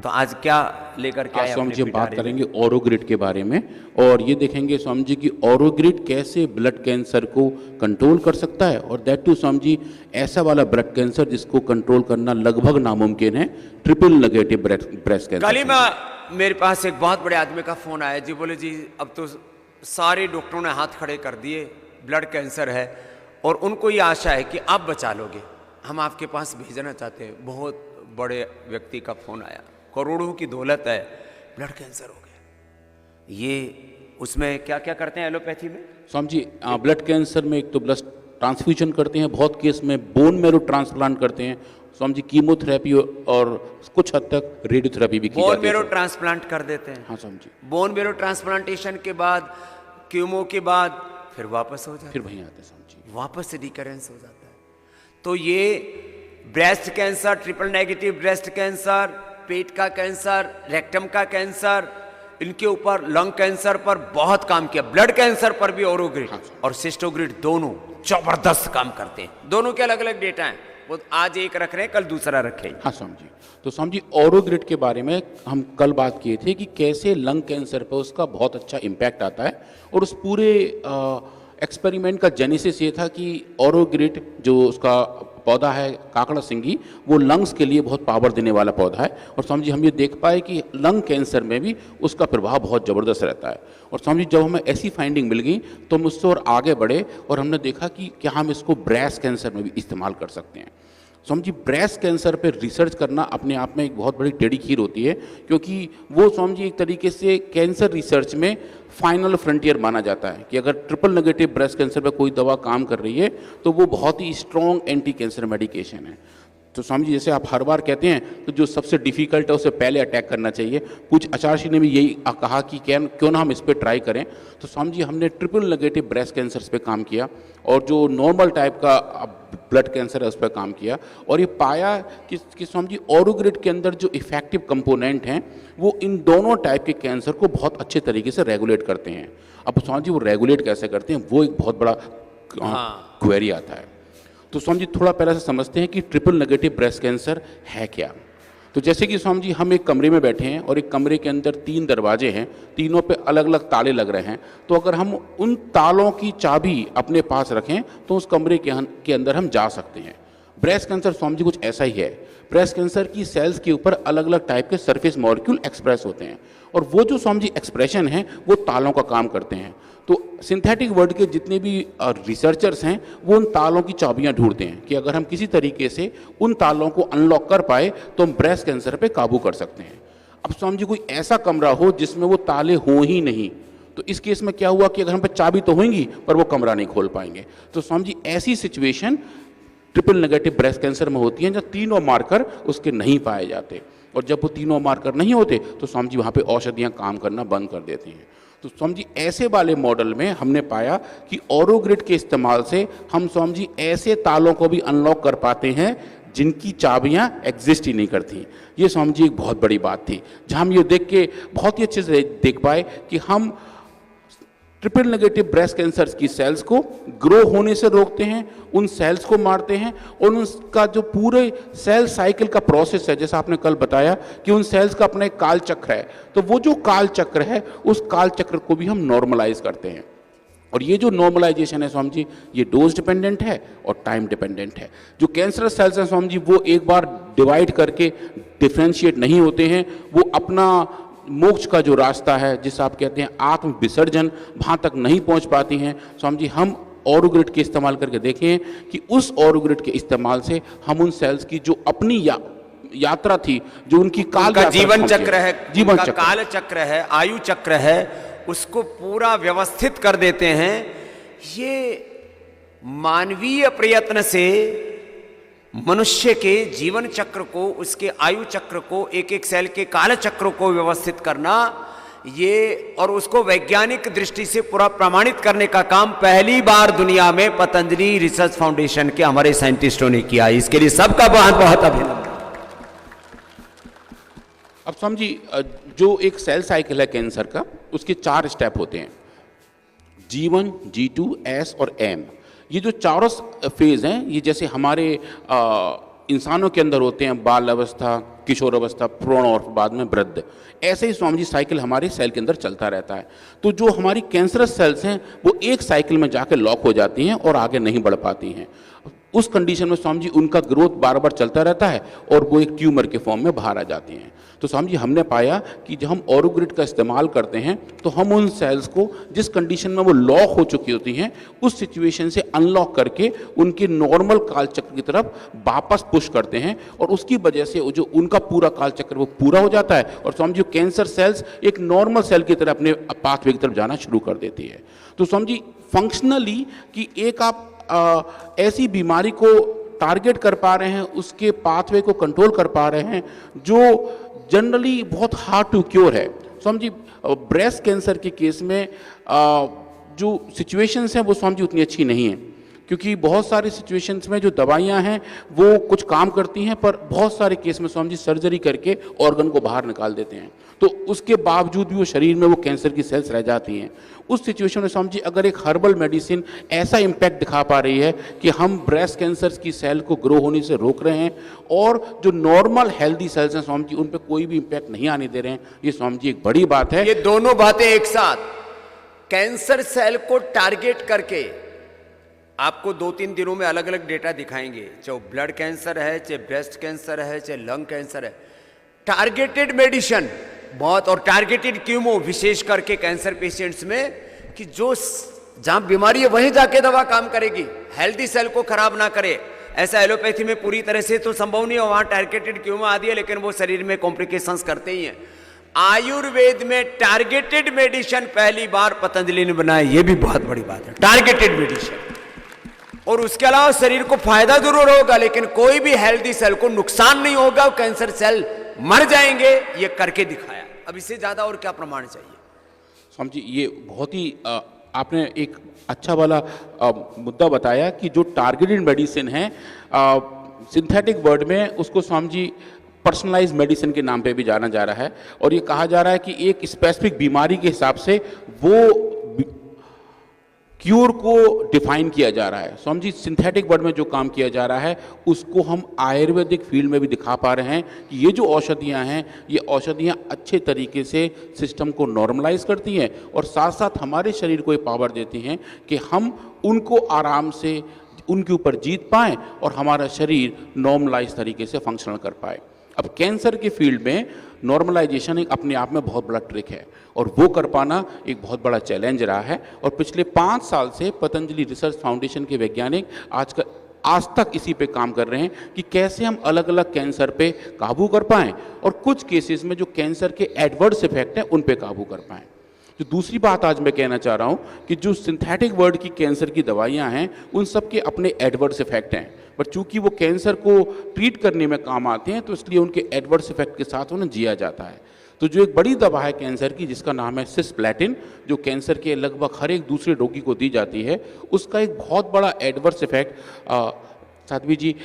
तो आज क्या लेकर के आज आए स्वामी अपने जी हम बात पिटारे में? करेंगे ऑरोग्रिड के बारे में, और ये देखेंगे स्वामी जी कि ऑरोग्रिड कैसे ब्लड कैंसर को कंट्रोल कर सकता है, और दैट टू स्वामी जी ऐसा वाला ब्लड कैंसर जिसको कंट्रोल करना लगभग नामुमकिन है, ट्रिपल नेगेटिव ब्रेस्ट कैंसर। कल ही मेरे पास एक बहुत बड़े आदमी का फोन आया जी, बोले जी अब तो सारे डॉक्टरों ने हाथ खड़े कर दिए, ब्लड कैंसर है और उनको ये आशा है कि आप बचा लोगे, हम आपके पास भेजना चाहते हैं। बहुत बड़े व्यक्ति का फोन आया, करोड़ों की दौलत है, ब्लड कैंसर हो गया। ये उसमें क्या क्या करते हैं एलोपैथी में? स्वामी जी ब्लड कैंसर में एक तो ब्लड ट्रांसफ्यूजन करते हैं, बहुत केस में बोन मैरो ट्रांसप्लांट करते हैं स्वामी जी, कीमोथेरेपी और कुछ हद तक रेडियोथेरेपी भी की जाती है। बोन मैरो ट्रांसप्लांट कर देते हैं। हाँ Swami ji. Bone marrow transplantation के बाद, कीमो के बाद फिर वापस हो जाता है, फिर वहीं आते हैं स्वामी जी, वापस रिकरेंस हो जाता है। तो ये breast cancer, triple negative breast cancer, पेट का कैंसर, रेक्टम का कैंसर, इनके ऊपर लंग कैंसर पर बहुत काम किया। ब्लड कैंसर पर भी ऑरोग्रिड और सिस्टोग्रिड दोनों जबरदस्त काम करते हैं। दोनों के अलग अलग डेटा हैं, वो आज एक रख रहे हैं, कल दूसरा रखेंगे। हाँ स्वामी जी। तो स्वामी जी ऑरोग्रिड के बारे में हम कल बात किए थे कि कैसे लंग कैंसर पर उसका बहुत अच्छा इम्पैक्ट आता है, और उस पूरे एक्सपेरिमेंट का जेनेसिस ये था कि ऑरोग्रिड जो उसका पौधा है काकड़ा सिंगी, वो लंग्स के लिए बहुत पावर देने वाला पौधा है, और स्वामी जी हम ये देख पाए कि लंग कैंसर में भी उसका प्रभाव बहुत ज़बरदस्त रहता है। और स्वामी जी जब हमें ऐसी फाइंडिंग मिल गई तो हम उससे और आगे बढ़े और हमने देखा कि क्या हम इसको ब्रेस्ट कैंसर में भी इस्तेमाल कर सकते हैं। स्वामी जी ब्रेस्ट कैंसर पे रिसर्च करना अपने आप में एक बहुत बड़ी टेढ़ी खीर होती है, क्योंकि वो स्वामी जी एक तरीके से कैंसर रिसर्च में फाइनल फ्रंटियर माना जाता है कि अगर ट्रिपल नेगेटिव ब्रेस्ट कैंसर पे कोई दवा काम कर रही है तो वो बहुत ही स्ट्रॉन्ग एंटी कैंसर मेडिकेशन है। तो स्वामी जी जैसे आप हर बार कहते हैं तो जो सबसे डिफिकल्ट है उसे पहले अटैक करना चाहिए, कुछ आचार्य ने भी यही कहा कि क्यों ना हम इस पर ट्राई करें। तो स्वामी जी हमने ट्रिपल नेगेटिव ब्रेस्ट कैंसर पे काम किया, और जो नॉर्मल टाइप का ब्लड कैंसर है उस पर काम किया, और ये पाया कि स्वामी जी ऑरोग्रिड के अंदर जो इफेक्टिव कंपोनेंट हैं वो इन दोनों टाइप के कैंसर को बहुत अच्छे तरीके से रेगुलेट करते हैं। अब स्वामी जी वो रेगुलेट कैसे करते हैं वो एक बहुत बड़ा क्वेरी आता है। तो स्वामी जी थोड़ा पहले से समझते हैं कि ट्रिपल नेगेटिव ब्रेस्ट कैंसर है क्या। तो जैसे कि स्वामी जी हम एक कमरे में बैठे हैं और एक कमरे के अंदर 3 दरवाजे हैं, तीनों पे अलग अलग ताले लग रहे हैं, तो अगर हम उन तालों की चाबी अपने पास रखें तो उस कमरे के अंदर हम जा सकते हैं। ब्रेस्ट कैंसर स्वामी जी कुछ ऐसा ही है। ब्रेस्ट कैंसर की सेल्स के ऊपर अलग अलग टाइप के सरफेस मॉलिक्यूल एक्सप्रेस होते हैं, और वो जो स्वामी जी एक्सप्रेशन है वो तालों का काम करते हैं। तो सिंथेटिक वर्ल्ड के जितने भी रिसर्चर्स हैं वो उन तालों की चाबियां ढूंढते हैं कि अगर हम किसी तरीके से उन तालों को अनलॉक कर पाए तो हम ब्रेस्ट कैंसर पे काबू कर सकते हैं। अब स्वामी जी कोई ऐसा कमरा हो जिसमें वो ताले हों ही नहीं, तो इस केस में क्या हुआ कि अगर हम पे चाबी तो होंगी पर वो कमरा नहीं खोल पाएंगे। तो स्वामी जी ऐसी situation triple negative breast cancer में होती है जब तीनों मार्कर उसके नहीं पाए जाते, और जब वो तीनों मार्कर नहीं होते तो स्वामी जी वहाँ पे औषधियाँ काम करना बंद कर देती हैं। तो स्वामी जी ऐसे वाले मॉडल में हमने पाया कि ऑरोग्रिड के इस्तेमाल से हम स्वामी जी ऐसे तालों को भी अनलॉक कर पाते हैं जिनकी चाबियां एग्जिस्ट ही नहीं करती। ये स्वामी जी एक बहुत बड़ी बात थी, जहां हम ये देख के बहुत ही अच्छे से देख पाए कि हम ट्रिपल नेगेटिव ब्रेस्ट कैंसर की सेल्स को ग्रो होने से रोकते हैं, उन सेल्स को मारते हैं, और उनका जो पूरे सेल साइकिल का प्रोसेस है, जैसा आपने कल बताया कि उन सेल्स का अपना एक काल चक्र है, तो वो जो काल चक्र है उस काल चक्र को भी हम नॉर्मलाइज करते हैं। और ये जो नॉर्मलाइजेशन है स्वामी जी ये डोज डिपेंडेंट है और टाइम डिपेंडेंट है। जो कैंसरस सेल्स हैं स्वामी जी वो एक बार डिवाइड करके डिफ्रेंशिएट नहीं होते हैं, वो अपना मोक्ष का जो रास्ता है जिसे आप कहते हैं आत्म विसर्जन, वहाँ तक नहीं पहुँच पाती हैं। स्वामी जी हम ऑरोग्रिड के इस्तेमाल करके देखें कि उस ऑरोग्रिड के इस्तेमाल से हम उन सेल्स की जो अपनी यात्रा थी, जो उनकी जीवन चक्र है, जीवन काल चक्र है, आयु चक्र है, उसको पूरा व्यवस्थित कर देते हैं। ये मानवीय प्रयत्न से मनुष्य के जीवन चक्र को, उसके आयु चक्र को, एक एक सेल के काल चक्र को व्यवस्थित करना, ये और उसको वैज्ञानिक दृष्टि से पूरा प्रमाणित करने का काम पहली बार दुनिया में पतंजलि रिसर्च फाउंडेशन के हमारे साइंटिस्टों ने किया। इसके लिए सबका बहुत बहुत अभिनंदन। अब स्वामी जी जो एक सेल साइकिल है कैंसर का, उसके 4 स्टेप होते हैं, G1, G2, S और M। ये जो चारों फेज हैं ये जैसे हमारे इंसानों के अंदर होते हैं, बाल अवस्था, किशोर अवस्था, प्रौढ़ और बाद में वृद्ध, ऐसे ही स्वामी जी साइकिल हमारे सेल के अंदर चलता रहता है। तो जो हमारी कैंसरस सेल्स हैं वो एक साइकिल में जाकर लॉक हो जाती हैं और आगे नहीं बढ़ पाती हैं। उस कंडीशन में स्वामी जी उनका ग्रोथ बार बार चलता रहता है और वो एक ट्यूमर के फॉर्म में बाहर आ जाती हैं। तो स्वामी जी हमने पाया कि जब हम ऑरोग्रिड का इस्तेमाल करते हैं तो हम उन सेल्स को जिस कंडीशन में वो लॉक हो चुकी होती हैं उस सिचुएशन से अनलॉक करके उनके नॉर्मल कालचक्र की तरफ वापस पुश करते हैं और उसकी वजह से जो उनका पूरा कालचक्र वो पूरा हो जाता है और स्वामी जी कैंसर सेल्स एक नॉर्मल सेल की तरह अपने पाथवे की तरफ जाना शुरू कर देती है। तो स्वामी जी फंक्शनली कि एक आप ऐसी बीमारी को टारगेट कर पा रहे हैं, उसके पाथवे को कंट्रोल कर पा रहे हैं जो जनरली बहुत हार्ड टू क्योर है। स्वामी जी ब्रेस्ट कैंसर के केस में जो सिचुएशंस हैं वो स्वामी जी उतनी अच्छी नहीं हैं, क्योंकि बहुत सारे सिचुएशंस में जो दवाइयां हैं वो कुछ काम करती हैं पर बहुत सारे केस में स्वामी जी सर्जरी करके ऑर्गन को बाहर निकाल देते हैं, तो उसके बावजूद भी वो शरीर में वो कैंसर की सेल्स रह जाती हैं। उस सिचुएशन में स्वामी जी अगर एक हर्बल मेडिसिन ऐसा इम्पैक्ट दिखा पा रही है कि हम ब्रेस्ट कैंसर की सेल को ग्रो होने से रोक रहे हैं और जो नॉर्मल हेल्दी सेल्स हैं स्वामी जी उन पर कोई भी इम्पैक्ट नहीं आने दे रहे हैं, ये स्वामी जी एक बड़ी बात है। ये दोनों बातें एक साथ, कैंसर सेल को टारगेट करके आपको 2-3 दिनों में अलग अलग डेटा दिखाएंगे, चाहे ब्लड कैंसर है, चाहे ब्रेस्ट कैंसर है, चाहे लंग कैंसर है। टारगेटेड मेडिसिन बहुत, और टारगेटेड कीमो विशेष करके कैंसर पेशेंट्स में, कि जो जहां बीमारी है वहीं जाके दवा काम करेगी, हेल्दी सेल को खराब ना करे। ऐसा एलोपैथी में पूरी तरह से तो संभव नहीं है, वहां टारगेटेड कीमो आदि है लेकिन वो शरीर में कॉम्प्लिकेशंस करते ही हैं। आयुर्वेद में टारगेटेड मेडिसिन पहली बार पतंजलि ने बनाया, ये भी बहुत बड़ी बात है, टारगेटेड मेडिसिन। और उसके अलावा शरीर को फायदा जरूर होगा लेकिन कोई भी हेल्दी सेल को नुकसान नहीं होगा, कैंसर सेल मर जाएंगे, ये करके दिखाया। अब इससे ज्यादा और क्या प्रमाण चाहिए? स्वामी जी ये बहुत ही आपने एक अच्छा वाला मुद्दा बताया कि जो टारगेटेड मेडिसिन है, सिंथेटिक वर्ड में उसको स्वामी जी पर्सनलाइज मेडिसिन के नाम पे भी जाना जा रहा है और ये कहा जा रहा है कि एक स्पेसिफिक बीमारी के हिसाब से वो क्यूर को डिफाइन किया जा रहा है। स्वामी जी सिंथेटिक वर्ड में जो काम किया जा रहा है उसको हम आयुर्वेदिक फील्ड में भी दिखा पा रहे हैं कि ये जो औषधियाँ हैं ये औषधियाँ अच्छे तरीके से सिस्टम को नॉर्मलाइज करती हैं और साथ साथ हमारे शरीर को ये पावर देती हैं कि हम उनको आराम से उनके ऊपर जीत पाएँ और हमारा शरीर नॉर्मलाइज तरीके से फंक्शनल कर पाए। अब कैंसर के फील्ड में नॉर्मलाइजेशन एक अपने आप में बहुत बड़ा ट्रिक है और वो कर पाना एक बहुत बड़ा चैलेंज रहा है और पिछले 5 साल से पतंजलि रिसर्च फाउंडेशन के वैज्ञानिक आज तक इसी पे काम कर रहे हैं कि कैसे हम अलग अलग कैंसर पे काबू कर पाएं और कुछ केसेस में जो कैंसर के एडवर्स इफेक्ट हैं उन पे काबू कर पाएं। जो दूसरी बात आज मैं कहना चाह रहा हूं कि जो सिंथेटिक वर्ड की कैंसर की दवाइयां हैं उन सब के अपने एडवर्स इफेक्ट हैं, पर चूंकि वो कैंसर को ट्रीट करने में काम आते हैं तो इसलिए उनके एडवर्स इफेक्ट के साथ उन्हें जिया जाता है। तो जो एक बड़ी दवा है कैंसर की जिसका नाम है सिस्प्लेटिन, जो कैंसर के लगभग हर एक दूसरे रोगी को दी जाती है, उसका एक बहुत बड़ा एडवर्स इफेक्ट साध्वी जी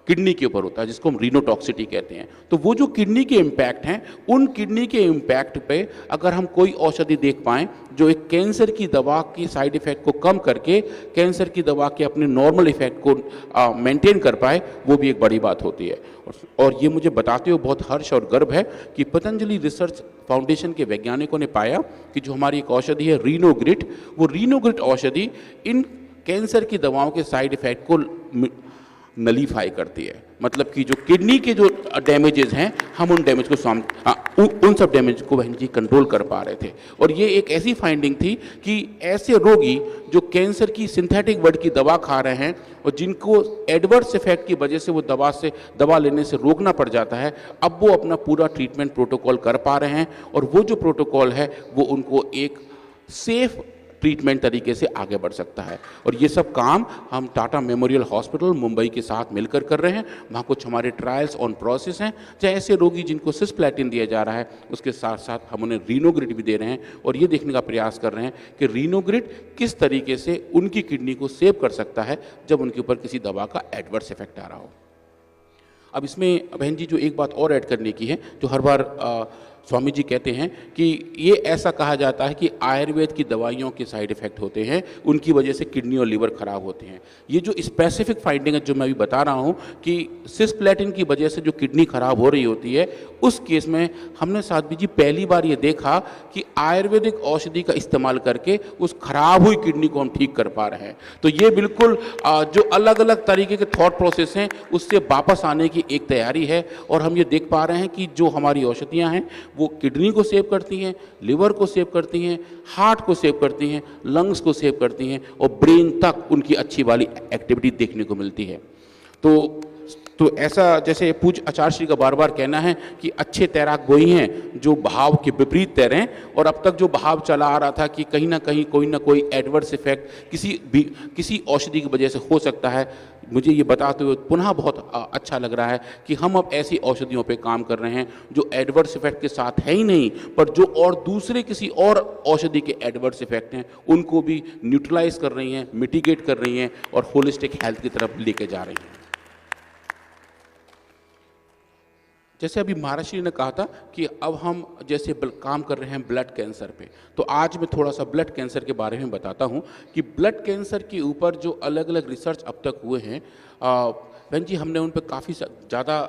किडनी के ऊपर होता है जिसको हम रीनोटॉक्सिटी कहते हैं। तो वो जो किडनी के इम्पैक्ट हैं उन किडनी के इम्पैक्ट पे अगर हम कोई औषधि देख पाएँ जो एक कैंसर की दवा की साइड इफेक्ट को कम करके कैंसर की दवा के अपने नॉर्मल इफेक्ट को मेंटेन कर पाए, वो भी एक बड़ी बात होती है। और ये मुझे बताते हुए बहुत हर्ष और गर्व है कि पतंजलि रिसर्च फाउंडेशन के वैज्ञानिकों ने पाया कि जो हमारी एक औषधि है रीनोग्रिट, वो रीनोग्रिट औषधि इन कैंसर की दवाओं के साइड इफेक्ट को नलीफाई करती है। मतलब कि जो किडनी के जो डैमेजेस हैं हम उन डैमेज को उन सब डैमेज को बहन जी कंट्रोल कर पा रहे थे। और ये एक ऐसी फाइंडिंग थी कि ऐसे रोगी जो कैंसर की सिंथेटिक वर्ड की दवा खा रहे हैं और जिनको एडवर्स इफेक्ट की वजह से वो दवा लेने से रोकना पड़ जाता है, अब वो अपना पूरा ट्रीटमेंट प्रोटोकॉल कर पा रहे हैं और वो जो प्रोटोकॉल है वो उनको एक सेफ ट्रीटमेंट तरीके से आगे बढ़ सकता है। और ये सब काम हम टाटा मेमोरियल हॉस्पिटल मुंबई के साथ मिलकर कर रहे हैं। वहाँ कुछ हमारे ट्रायल्स ऑन प्रोसेस हैं, चाहे ऐसे रोगी जिनको सिस्प्लेटिन दिया जा रहा है उसके साथ साथ हम उन्हें रीनोग्रिट भी दे रहे हैं और ये देखने का प्रयास कर रहे हैं कि रीनोग्रिट किस तरीके से उनकी किडनी को सेव कर सकता है जब उनके ऊपर किसी दवा का एडवर्स इफेक्ट आ रहा हो। अब इसमें बहन जी जो एक बात और ऐड करने की है, जो हर बार स्वामी जी कहते हैं कि ये ऐसा कहा जाता है कि आयुर्वेद की दवाइयों के साइड इफ़ेक्ट होते हैं, उनकी वजह से किडनी और लीवर खराब होते हैं। ये जो स्पेसिफिक फाइंडिंग है जो मैं अभी बता रहा हूँ कि सिस्प्लेटिन की वजह से जो किडनी खराब हो रही होती है, उस केस में हमने साध्वी जी पहली बार ये देखा कि आयुर्वेदिक औषधि का इस्तेमाल करके उस खराब हुई किडनी को हम ठीक कर पा रहे हैं। तो ये बिल्कुल जो अलग अलग तरीके के थॉट प्रोसेस हैं उससे वापस आने की एक तैयारी है, और हम ये देख पा रहे हैं कि जो हमारी औषधियाँ हैं वो किडनी को सेव करती हैं, लिवर को सेव करती हैं, हार्ट को सेव करती हैं, लंग्स को सेव करती हैं, और ब्रेन तक उनकी अच्छी वाली एक्टिविटी देखने को मिलती है। तो ऐसा जैसे पूज्य आचार्य श्री का बार बार कहना है कि अच्छे तैराक वही हैं जो बहाव के विपरीत तैरें, और अब तक जो बहाव चला आ रहा था कि कहीं ना कोई एडवर्स इफेक्ट किसी औषधि की वजह से हो सकता है, मुझे ये बताते हुए पुनः बहुत अच्छा लग रहा है कि हम अब ऐसी औषधियों पे काम कर रहे हैं जो एडवर्स इफेक्ट के साथ है ही नहीं, पर जो और दूसरे किसी और औषधि के एडवर्स इफेक्ट हैं उनको भी न्यूट्रलाइज कर रही हैं, मिटिगेट कर रही हैं, और होलिस्टिक हेल्थ की तरफ लेके जा रही हैं। जैसे अभी महाराष्ट्र ने कहा था कि अब हम जैसे काम कर रहे हैं ब्लड कैंसर पे, तो आज मैं थोड़ा सा ब्लड कैंसर के बारे में बताता हूँ कि ब्लड कैंसर के ऊपर जो अलग अलग रिसर्च अब तक हुए हैं, बहन जी हमने उन पर काफ़ी ज़्यादा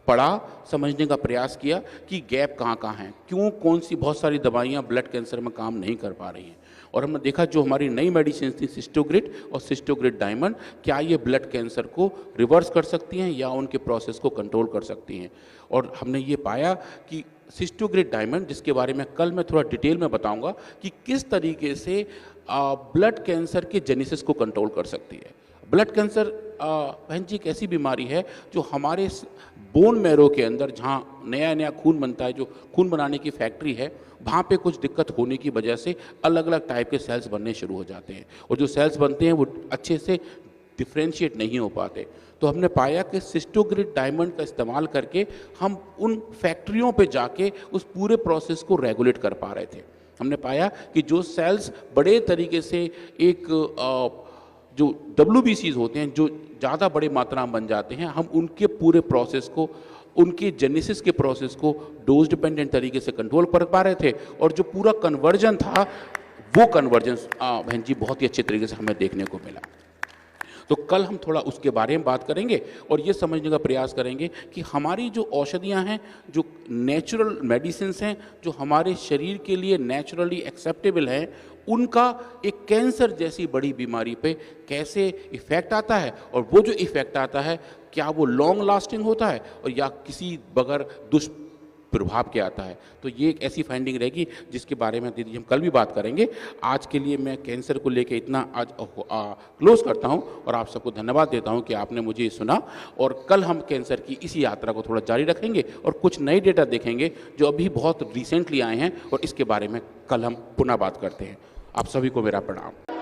पढ़ा, समझने का प्रयास किया कि गैप कहाँ कहाँ हैं, क्यों कौन सी बहुत सारी दवाइयाँ ब्लड कैंसर में काम नहीं कर पा रही हैं। और हमने देखा जो हमारी नई मेडिसिन थी सिस्टोग्रिड और सिस्टोग्रिड डायमंड, क्या ये ब्लड कैंसर को रिवर्स कर सकती हैं या उनके प्रोसेस को कंट्रोल कर सकती हैं। और हमने ये पाया कि सिस्टोग्रिड डायमंड, जिसके बारे में कल मैं थोड़ा डिटेल में बताऊंगा कि किस तरीके से ब्लड कैंसर के जेनेसिस को कंट्रोल कर सकती है। ब्लड कैंसर बहन जी एक ऐसी बीमारी है जो हमारे बोन मैरो के अंदर, जहाँ नया नया खून बनता है, जो खून बनाने की फैक्ट्री है, वहाँ पे कुछ दिक्कत होने की वजह से अलग अलग टाइप के सेल्स बनने शुरू हो जाते हैं, और जो सेल्स बनते हैं वो अच्छे से डिफ्रेंशिएट नहीं हो पाते। तो हमने पाया कि सिस्टोग्रिड डायमंड का इस्तेमाल करके हम उन फैक्ट्रियों पे जाके उस पूरे प्रोसेस को रेगुलेट कर पा रहे थे। हमने पाया कि जो सेल्स बड़े तरीके से एक जो WBCs होते हैं, जो ज़्यादा बड़े मात्रा में बन जाते हैं, हम उनके पूरे प्रोसेस को, उनके जेनेसिस के प्रोसेस को डोज डिपेंडेंट तरीके से कंट्रोल कर पा रहे थे, और जो पूरा कन्वर्जन था वो कन्वर्जन बहन जी बहुत ही अच्छे तरीके से हमें देखने को मिला। तो कल हम थोड़ा उसके बारे में बात करेंगे और ये समझने का प्रयास करेंगे कि हमारी जो औषधियाँ हैं, जो नेचुरल मेडिसिन्स हैं, जो हमारे शरीर के लिए नेचुरली एक्सेप्टेबल हैं, उनका एक कैंसर जैसी बड़ी बीमारी पे कैसे इफ़ेक्ट आता है, और वो जो इफ़ेक्ट आता है क्या वो लॉन्ग लास्टिंग होता है और या किसी बगैर दुष्प्रभाव के आता है। तो ये एक ऐसी फाइंडिंग रहेगी जिसके बारे में दीदी हम कल भी बात करेंगे। आज के लिए मैं कैंसर को लेके इतना आज क्लोज करता हूँ और आप सबको धन्यवाद देता हूँ कि आपने मुझे सुना, और कल हम कैंसर की इसी यात्रा को थोड़ा जारी रखेंगे और कुछ नए डेटा देखेंगे जो अभी बहुत रिसेंटली आए हैं, और इसके बारे में कल हम पुनः बात करते हैं। आप सभी को मेरा प्रणाम।